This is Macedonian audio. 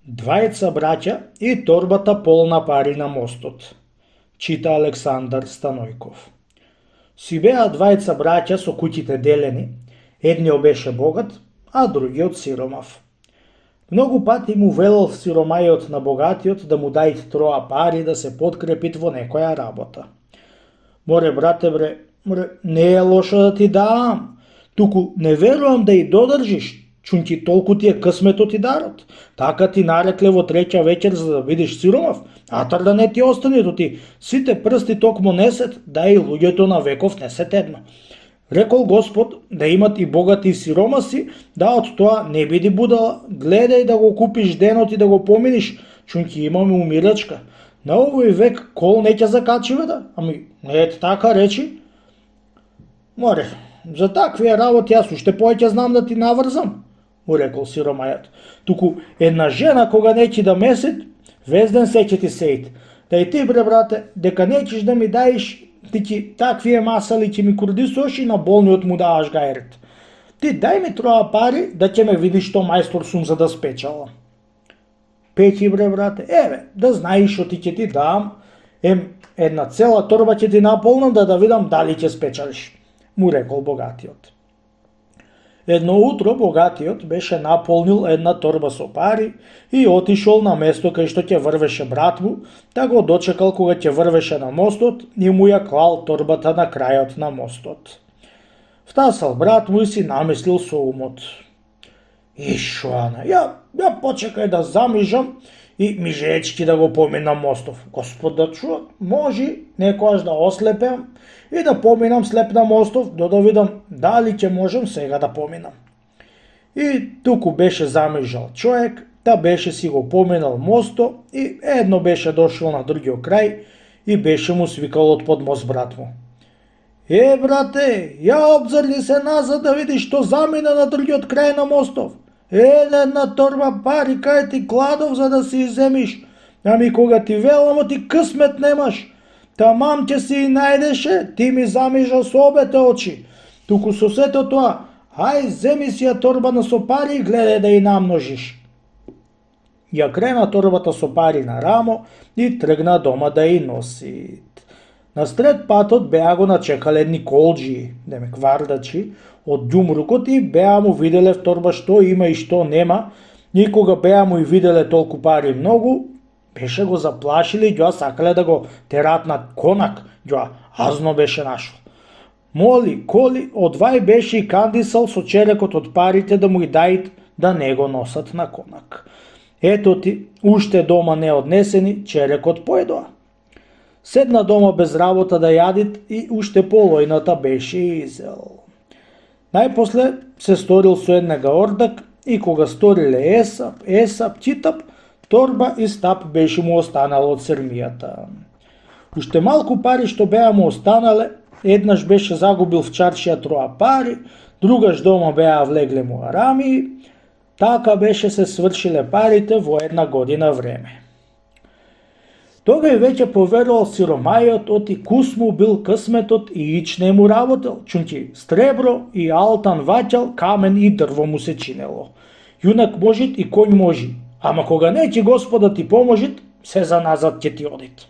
Двајца браќа и торбата полна пари на мостот. Чита Александар Станојков. Си беа двајца браќа со куќите делени, едниот беше богат, а другиот сиромав. Многу пати му велел сиромајот на богатиот да му дајт троа пари да се подкрепит во некоја работа. Море, брате, не е лошо да ти дам, туку не верувам да и додржиш, чунки толку ти е късметот и дарот. Така ти нарекле во треќа вечер за да видиш сиромав, атар да не ти остане, ти сите прсти токму несет, да и луѓето на веков несет едно. Рекол Господ да имат и богати и сиромаси, да од тоа не биди будала, гледај да го купиш денот и да го поминиш, чунки имаме умирачка. На овој век кол не ќе закачиве да, ами не е така речи. Море, за такви работи јас уште повеќе знам да ти наврзам, му рекол сиромајот. Туку една жена кога неќи да месит, везден се ќе ти сеит. Да и ти, брате, дека неќиш да ми даиш, ти ќе таквие масали ќе ми курдисош и на болниот му даваш гајрет. Ти дај ми троа пари да ќе ме видиш што мајстор сум за да спечала. Пети, брате, да знаеш што ти ќе ти дам, една цела торба ќе ти наполнам да видам дали ќе спечалиш, му рекол богатиот. Едно утро богатиот беше наполнил една торба со пари и отишол на место кај што ќе врвеше брат му, да го дочекал кога ќе врвеше на мостот и му ја клал торбата на крајот на мостот. Втасал брат му и си намислил со умот. Ана, ја почекај да замижам и мижечки да го поминам мостов. Господ да чува, може некојаш да ослепем и да поминам слеп на мостов, да видам дали ќе можем сега да поминам. И туку беше замижал човек, да беше си го поминал мосто и едно беше дошол на другиот крај и беше му свикал од под мост брат му. Брате, ја обзрли се назад да видиш што замина на другиот крај на мостов. Една торба пари кај ти кладов за да си иземиш. Ами кога ти веламо ти късмет немаш. Тамам ќе си и најдеше, ти ми замижа со обете очи. Туку со сето тоа, ај земи си ја торба на со пари и гледај да и намножиш. Ја крена торбата со пари на рамо и тргна дома да и носи. Настред патот беа го начекале едни колджи, вардачи, од ѓумрукот и беа му виделе в торба што има и што нема, и кога беа му и виделе толку пари многу, беше го заплашиле и ѓоа сакале да го терат на конак, ѓоа азно беше нашол. Моли, коли, одвај беше и кандисал со черекот од парите да му и дајт да не го носат на конак. Ето ти, уште дома не однесени, черекот поедоа. Седна дома без работа да јадит и уште полојната беше изел. Најпосле се сторил со еднега ордак и кога сториле Есап, читап, торба и стап беше му останало од сермијата. Уште малку пари што беа му останале, еднаш беше загубил в чаршија троа пари, другаш дома беа влегле му арамии, така беше се свршиле парите во една година време. Тогај веќе поверувал сиромајот оти кус му бил късметот и ич не му работел, чунки стребро и алтан ваќал, камен и дрво му се чинело. Јунак можит и конј можи, ама кога неќе Господа ти поможит, се за назад ќе ти одит.